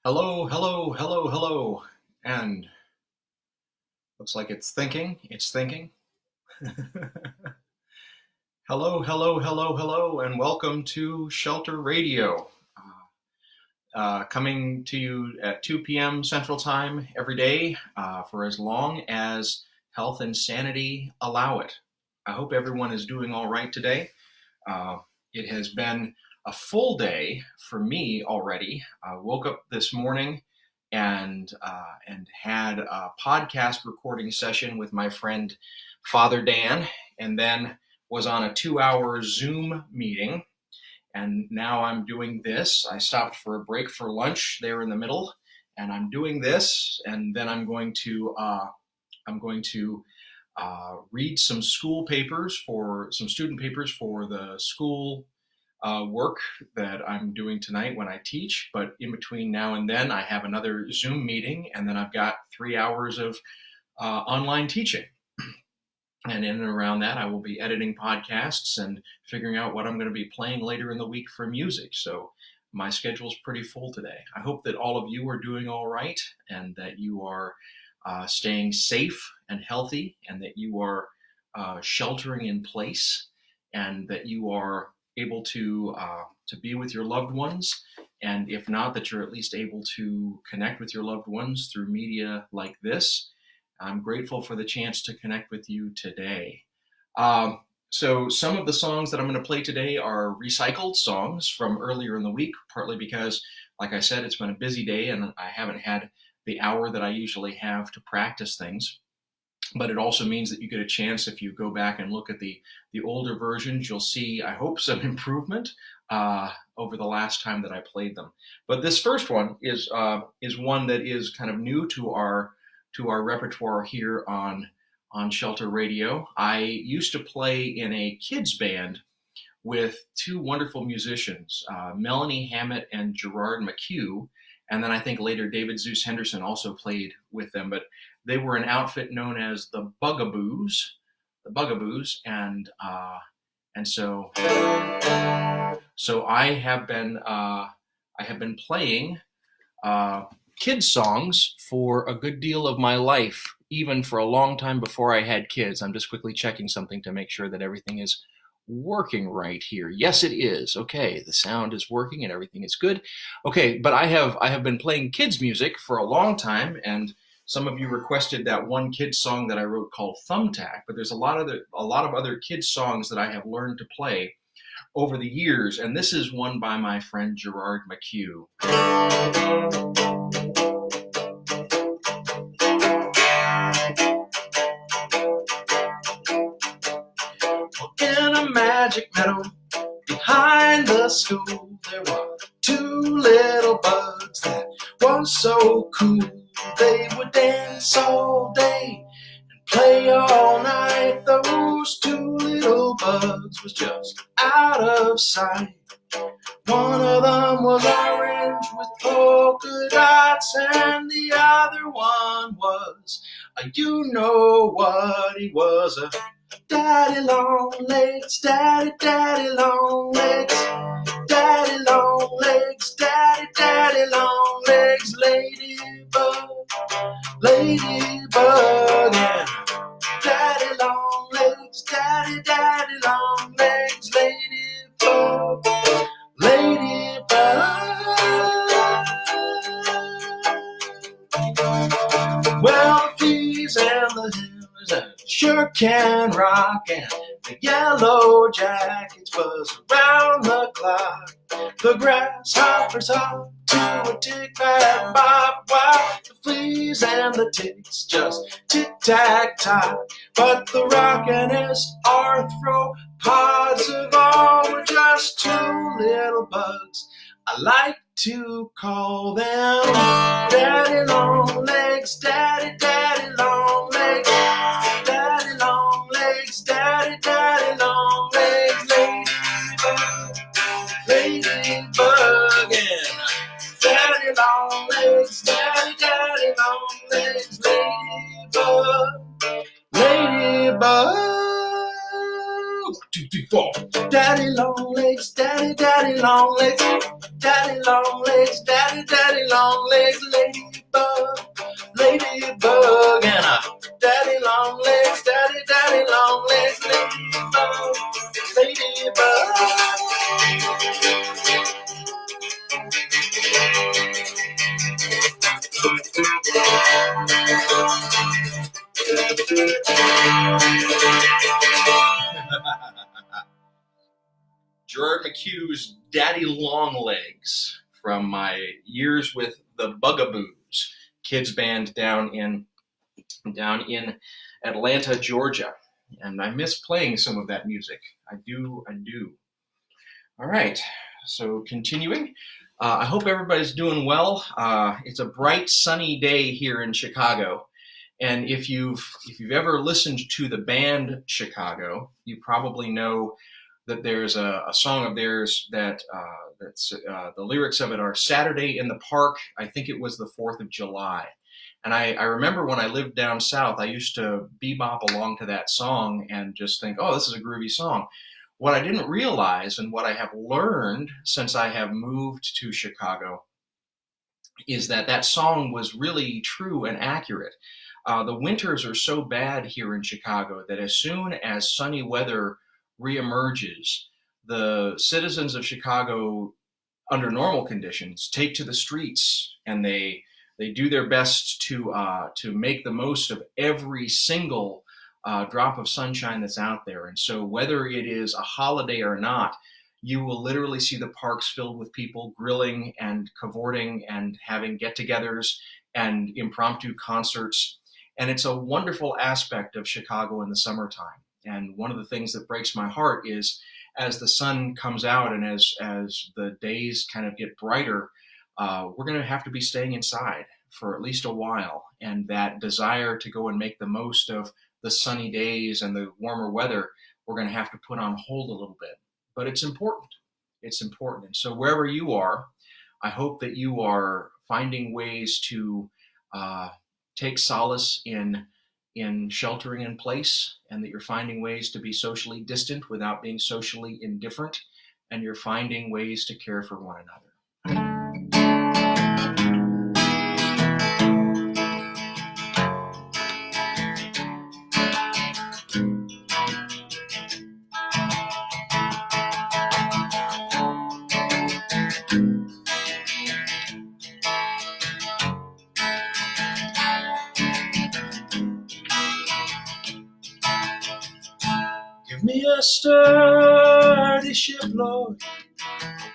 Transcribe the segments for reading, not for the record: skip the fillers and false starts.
Hello, hello, hello, hello. And looks like it's thinking. It's thinking. Hello, hello, hello, hello, and welcome to Shelter Radio. Coming to you at 2 p.m. Central Time every day for as long as health and sanity allow it. I hope everyone is doing all right today. It has been a full day for me already. I woke up this morning and had a podcast recording session with my friend Father Dan, and then was on a 2-hour Zoom meeting. And now I'm doing this. I stopped for a break for lunch there in the middle, and I'm doing this, and then I'm going to read some student papers for the school work that I'm doing tonight when I teach. But in between now and then, I have another Zoom meeting, and then I've got 3 hours of online teaching. And in and around that, I will be editing podcasts and figuring out what I'm going to be playing later in the week for music. So my schedule's pretty full today. I hope that all of you are doing all right, and that you are staying safe and healthy, and that you are sheltering in place, and that you are able to be with your loved ones, and if not, that you're at least able to connect with your loved ones through media like this. I'm grateful for the chance to connect with you today. So some of the songs that I'm going to play today are recycled songs from earlier in the week, partly because, like I said, it's been a busy day and I haven't had the hour that I usually have to practice things. But it also means that you get a chance, if you go back and look at the older versions, you'll see, I hope, some improvement over the last time that I played them. But this first one is one that is kind of new to our repertoire here on Shelter Radio. I used to play in a kids band with two wonderful musicians, Melanie Hammett and Gerard McHugh, and then I think later David Zeus Henderson also played with them. But they were an outfit known as the Bugaboos, and so I have been playing kids songs for a good deal of my life, even for a long time before I had kids. I'm just quickly checking something to make sure that everything is working right here. Yes, it is. Okay, the sound is working and everything is good. Okay, but I have been playing kids music for a long time, and some of you requested that one kids song that I wrote called Thumbtack, but there's a lot of other kids songs that I have learned to play over the years, and this is one by my friend Gerard McHugh. In a magic meadow behind the school, there were two little bugs that were so cool. They would dance all day and play all night. Those two little bugs was just out of sight. One of them was orange with polka dots, and the other one was you know what he was, a daddy long legs, daddy long legs, daddy long legs, daddy long legs, ladybug, and daddy long legs, daddy long legs, ladybug. Well, the fleas and the hammers sure can rock, and the yellow jackets buzz around the clock. The grasshoppers hop to a tick-tack-bop, while the fleas and the ticks just tick-tack-tock. But the rockin'est arthropods of all were just two little bugs. I like to call them daddy long legs, daddy long legs, daddy long legs, daddy long legs, ladybug, and daddy long legs, daddy long legs, ladybug. 1, 2, 3, 4. Daddy long legs, daddy long legs, daddy long legs, daddy long legs, ladybug, and a daddy long legs, daddy long legs, ladybug. Gerard McHugh's Daddy Longlegs from my years with the Bugaboos kids band down in Atlanta, Georgia. And I miss playing some of that music. I do. All right, so continuing. I hope everybody's doing well. It's a bright, sunny day here in Chicago. And if you've ever listened to the band Chicago, you probably know that there's a song of theirs that's the lyrics of it are Saturday in the Park. I think it was the 4th of July. And I remember when I lived down south, I used to bebop along to that song and just think, oh, this is a groovy song. What I didn't realize and what I have learned since I have moved to Chicago is that song was really true and accurate. The winters are so bad here in Chicago that as soon as sunny weather reemerges, the citizens of Chicago, under normal conditions, take to the streets and they do their best to make the most of every single drop of sunshine that's out there. And so whether it is a holiday or not, you will literally see the parks filled with people grilling and cavorting and having get-togethers and impromptu concerts. And it's a wonderful aspect of Chicago in the summertime. And one of the things that breaks my heart is as the sun comes out and as the days kind of get brighter, we're going to have to be staying inside for at least a while. And that desire to go and make the most of the sunny days and the warmer weather, we're going to have to put on hold a little bit. But it's important. It's important. And so wherever you are, I hope that you are finding ways to take solace in sheltering in place, and that you're finding ways to be socially distant without being socially indifferent, and you're finding ways to care for one another. Give me a sturdy ship, Lord,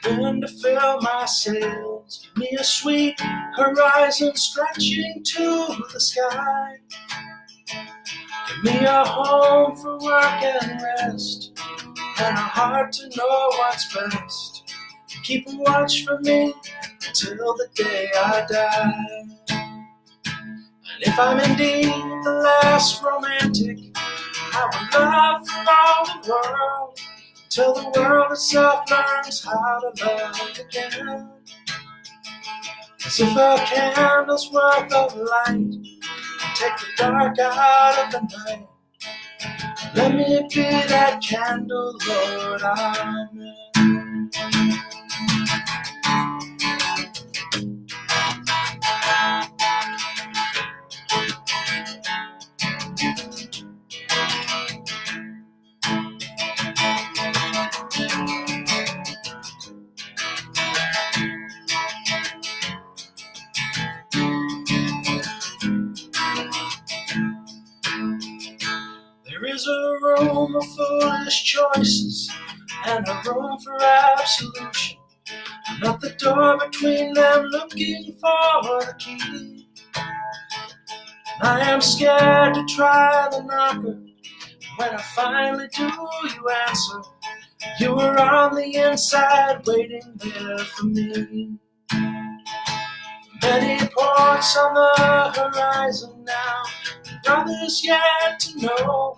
wind to fill my sails. Give me a sweet horizon stretching to the sky. Give me a home for work and rest, and a heart to know what's best. Keep a watch for me till the day I die. And if I'm indeed the last romantic, I would love for all the world, till the world itself learns how to love again. As if a candle's worth of light, take the dark out of the night. Let me be that candle, Lord, amen. There is a room of foolish choices and a room for absolution. I'm at the door between them looking for the key. I am scared to try the knocker. When I finally do, you answer. You were on the inside waiting there for me. Many ports on the horizon now, brothers yet to know.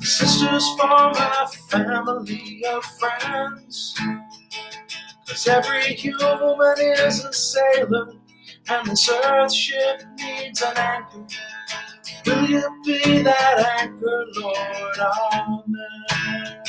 Sisters form a family of friends. 'Cause every human is a sailor, and this earth ship needs an anchor. Will you be that anchor, Lord? Amen.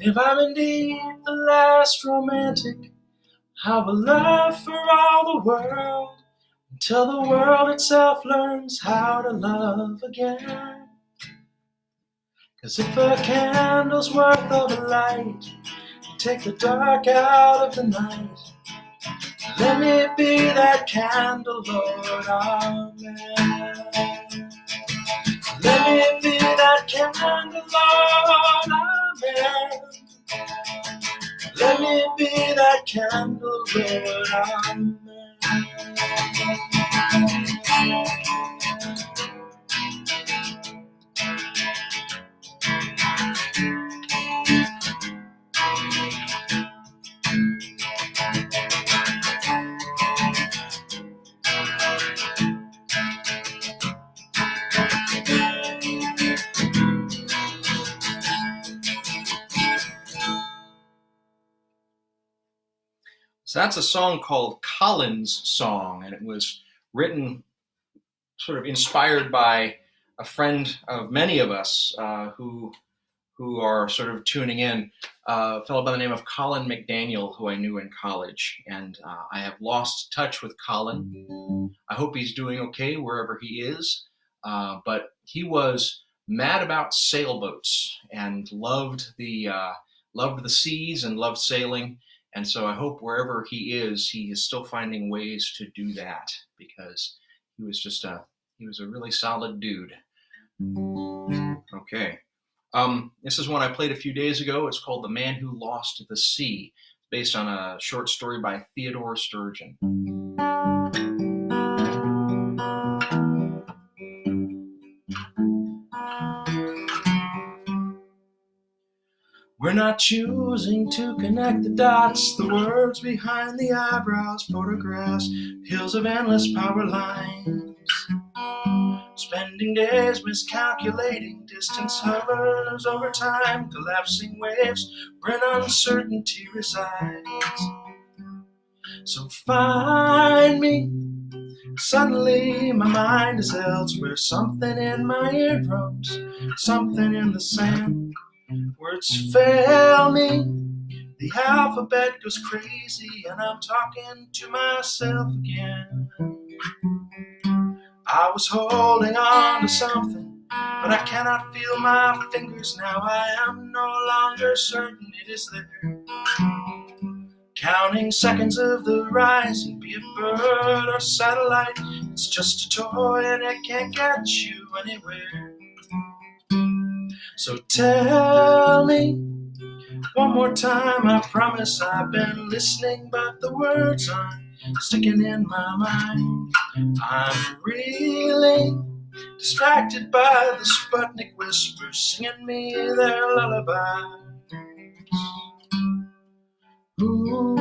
If I'm indeed the last romantic, I will love for all the world until the world itself learns how to love again. 'Cause if a candle's worth of a light, take the dark out of the night. Let me be that candle, Lord, amen. Let me be that candle, Lord, amen. Let me be that candle, Lord, amen. So that's a song called Colin's Song, and it was written sort of inspired by a friend of many of us who are sort of tuning in, a fellow by the name of Colin McDaniel, who I knew in college. And I have lost touch with Colin. I hope he's doing okay wherever he is. But he was mad about sailboats and loved the seas and loved sailing. And so I hope wherever he is still finding ways to do that, because he was a really solid dude. Okay. This is one I played a few days ago. It's called The Man Who Lost the Sea, based on a short story by Theodore Sturgeon. We're not choosing to connect the dots, the words behind the eyebrows, photographs, hills of endless power lines. Spending days miscalculating distance, hovers over time, collapsing waves where uncertainty resides. So find me. Suddenly my mind is elsewhere, something in my eardrums, something in the sand. Words fail me, the alphabet goes crazy, and I'm talking to myself again. I was holding on to something, but I cannot feel my fingers now. I am no longer certain it is there. Counting seconds of the rising, be it bird or satellite, it's just a toy and it can't get you anywhere. So tell me one more time, I promise I've been listening, but the words aren't sticking in my mind. I'm reeling, distracted by the Sputnik whispers singing me their lullabies. Ooh.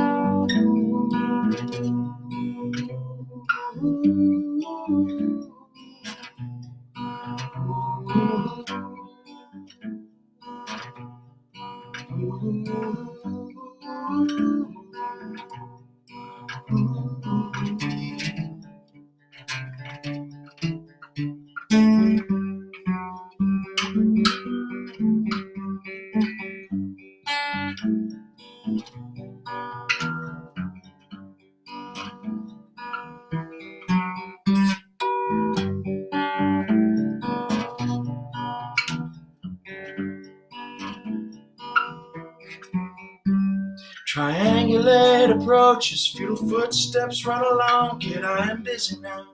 Triangulate approaches, futile footsteps run along. Kid, I am busy now,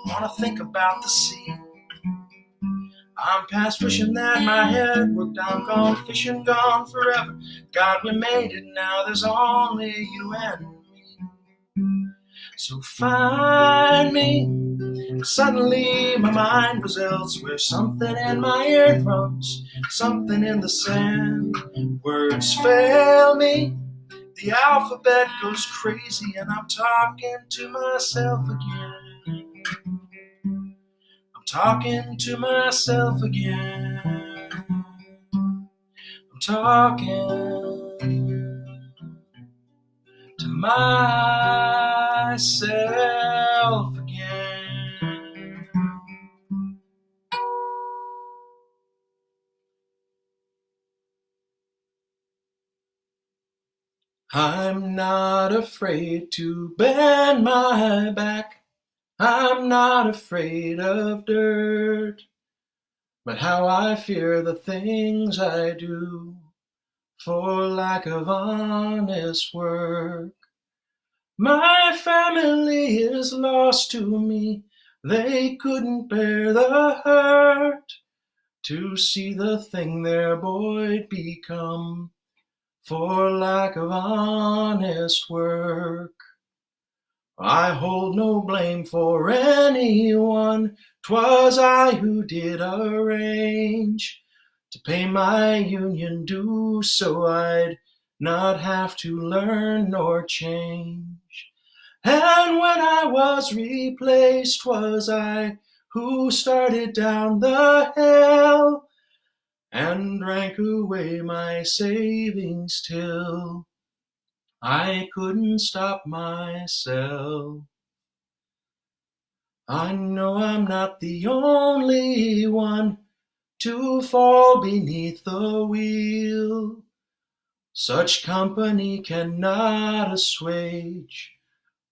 wanna think about the sea. I'm past wishing that my head worked, I'm gone fishing, gone forever. God, we made it now, there's only you and me. So find me. Suddenly my mind was elsewhere, something in my eardrums, something in the sand. Words fail me, the alphabet goes crazy, and I'm talking to myself again. I'm talking to myself again. I'm talking to myself again. I'm not afraid to bend my back. I'm not afraid of dirt. But how I fear the things I do for lack of honest work. My family is lost to me. They couldn't bear the hurt to see the thing their boy'd become for lack of honest work. I hold no blame for anyone. 'Twas I who did arrange to pay my union dues so I'd not have to learn nor change. And when I was replaced, 'twas I who started down the hill and drank away my savings till I couldn't stop myself. I know I'm not the only one to fall beneath the wheel. Such company cannot assuage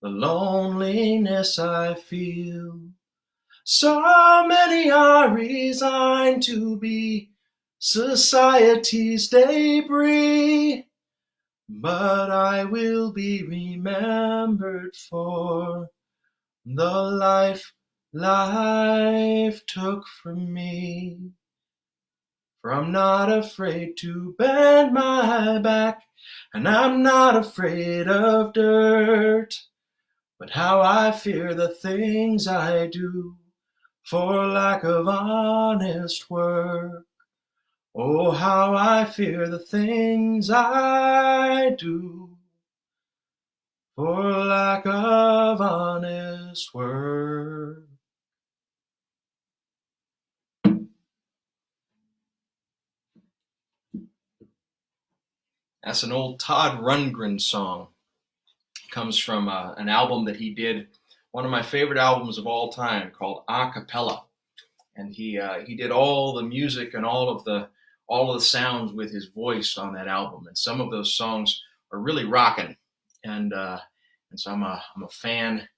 the loneliness I feel. So many are resigned to be society's debris, but I will be remembered for the life took from me. For I'm not afraid to bend my back, and I'm not afraid of dirt, but how I fear the things I do for lack of honest work. Oh, how I fear the things I do for lack of honest work. That's an old Todd Rundgren song. It comes from an album that he did, one of my favorite albums of all time, called A Cappella. And he did all the music and all of the sounds with his voice on that album. And some of those songs are really rocking. And so I'm a fan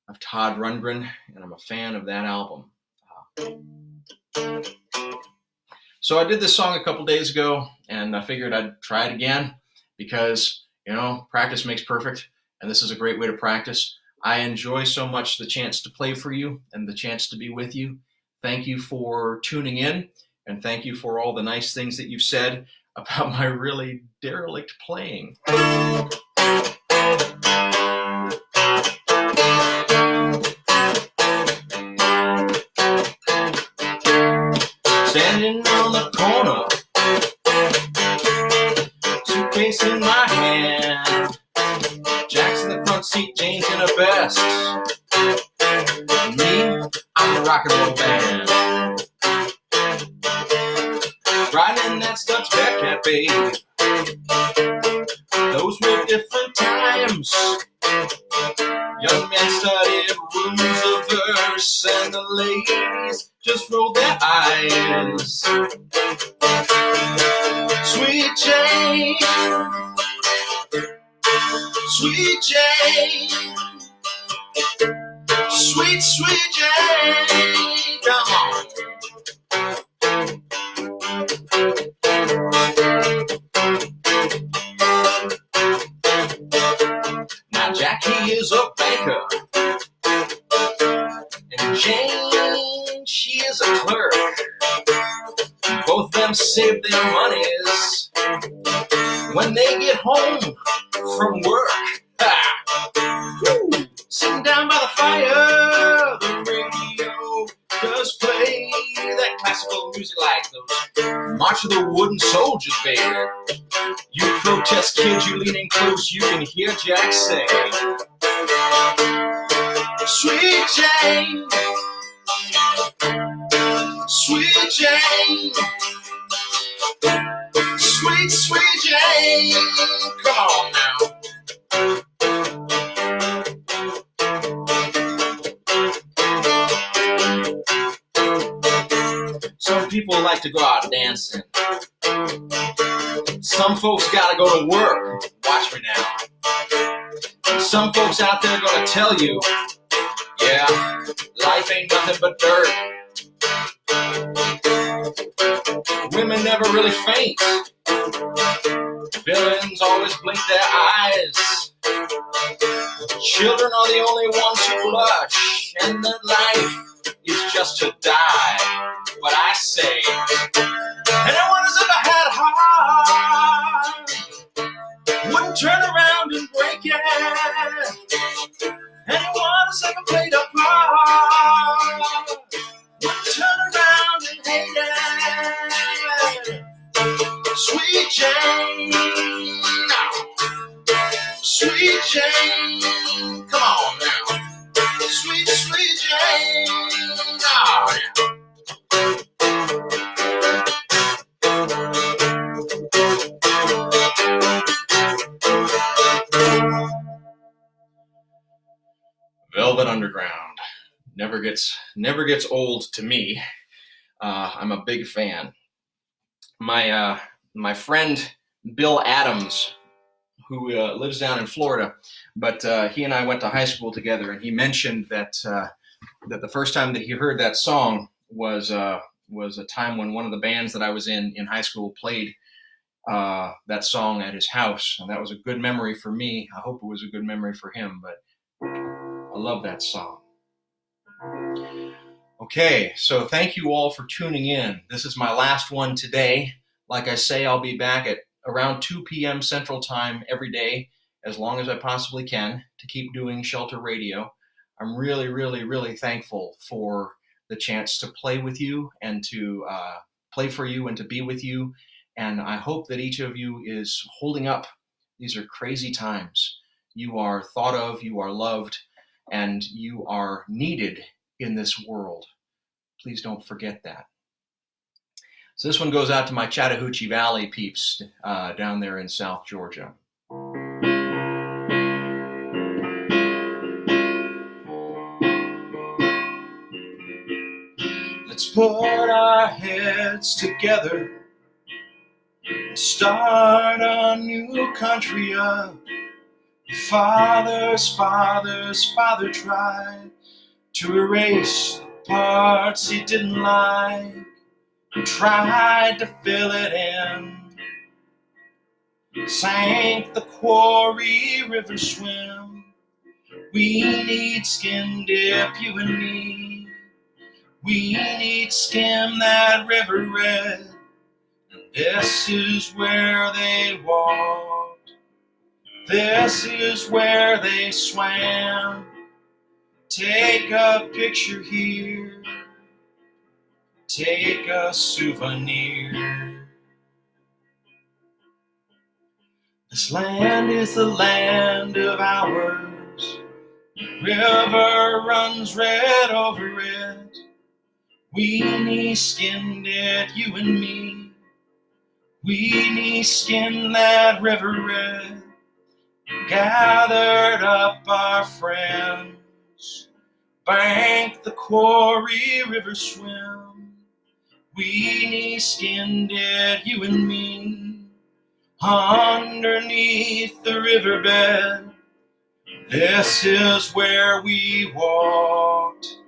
of Todd Rundgren, and I'm a fan of that album. So I did this song a couple days ago, and I figured I'd try it again because, practice makes perfect, and this is a great way to practice. I enjoy so much the chance to play for you and the chance to be with you. Thank you for tuning in, and thank you for all the nice things that you've said about my really derelict playing. Standing on the corner, suitcase in my hand, Jack's in the front seat, Jane's in her best, and me, I'm the rock and roll band. Riding in that Studs Bearcat, babe. Those were different times. Young men studied rules of verse, and the ladies just rolled their eyes. Sweet Jane, sweet Jane, sweet, sweet Jane, come on. Now Jack, he is a banker, and Jane, she is a clerk. Both of them save their monies when they get home from work. Sitting down by the fire, the radio does play that classical music like those March of the Wooden Soldiers, baby. You protest kids, you leaning close, you can hear Jack say, Sweet Jane, sweet Jane, sweet, sweet Jane, come on now. Some people people like to go out dancing. Some folks gotta go to work. Watch me now. Some folks out there gonna tell you, yeah, life ain't nothing but dirt. Women never really faint. Villains always blink their eyes. Children are the only ones who blush, and that life is just to die. But I say, anyone who's ever had a heart wouldn't turn around and break it. Anyone who's ever played a part wouldn't turn around and hate it. Sweet Jane, sweet Jane, come on now. Sweet, sweet Jane, oh yeah. Velvet Underground never gets old to me. I'm a big fan. My friend Bill Adams, who lives down in Florida, but he and I went to high school together, and he mentioned that the first time that he heard that song was a time when one of the bands that I was in high school played that song at his house, and that was a good memory for me. I hope it was a good memory for him, but I love that song. Okay, so thank you all for tuning in. This is my last one today. Like I say, I'll be back at around 2 p.m. Central Time every day, as long as I possibly can, to keep doing Shelter Radio. I'm really, really, really thankful for the chance to play with you and to play for you and to be with you. And I hope that each of you is holding up. These are crazy times. You are thought of, you are loved, and you are needed in this world. Please don't forget that. So this one goes out to my Chattahoochee Valley peeps down there in South Georgia. Let's put our heads together and start a new country up. Father tried to erase the parts he didn't like and tried to fill it in. Sank the quarry river swim. We need skin dip, you and me. We need skim that river red. And this is where they walked. This is where they swam. Take a picture here. Take a souvenir. This land is the land of ours. The river runs red over it. We knee skinned it, you and me. We knee skinned that river red. Gathered up our friends. Banked the quarry river swim. We knee skinned it, you and me. Underneath the riverbed. This is where we walked.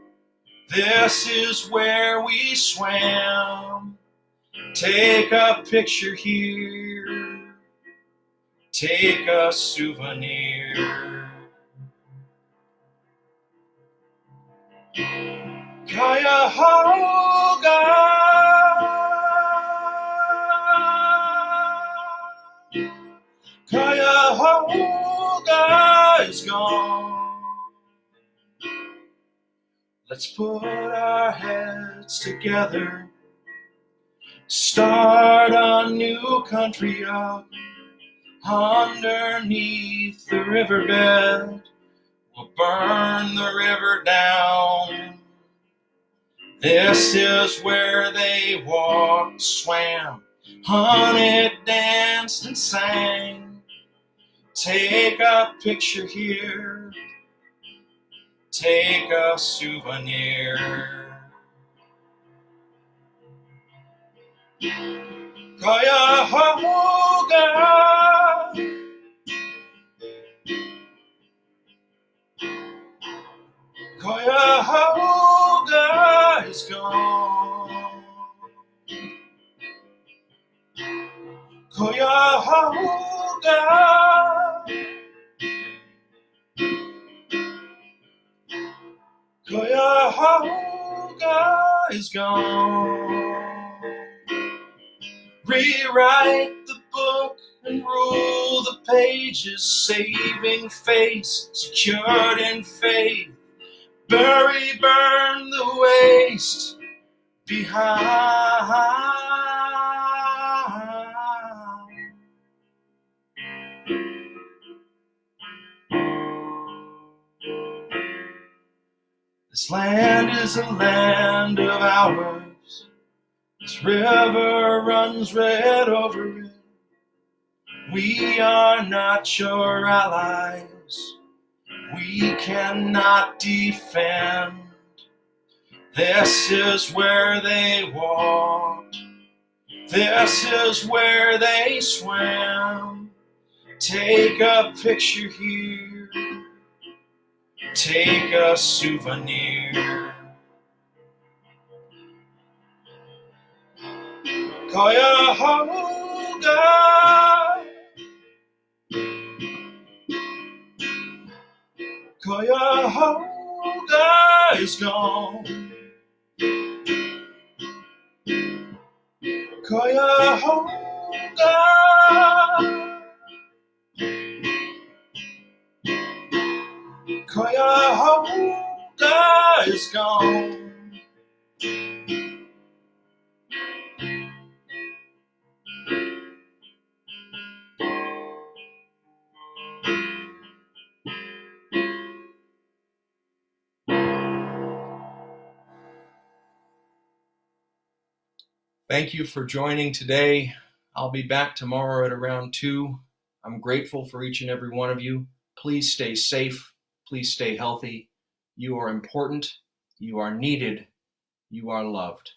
This is where we swam. Take a picture here. Take a souvenir. Cuyahoga. Cuyahoga is gone. Let's put our heads together. Start a new country up. Underneath the riverbed, we'll burn the river down. This is where they walked, swam, hunted, danced, and sang. Take a picture here. Take a souvenir. Cuyahoga, Cuyahoga is gone. Cuyahoga, Cuyahoga is gone. Rewrite the book and rule the pages, saving face, secured in faith. Bury, burn the waste behind. This land is a land of ours. This river runs red over it. We are not your allies. We cannot defend. This is where they walked. This is where they swam. Take a picture here. Take a souvenir. Cuyahoga, Cuyahoga is gone. Cuyahoga, Cuyahoga is gone. Thank you for joining today. I'll be back tomorrow at around 2. I'm grateful for each and every one of you. Please stay safe. Please stay healthy. You are important. You are needed. You are loved.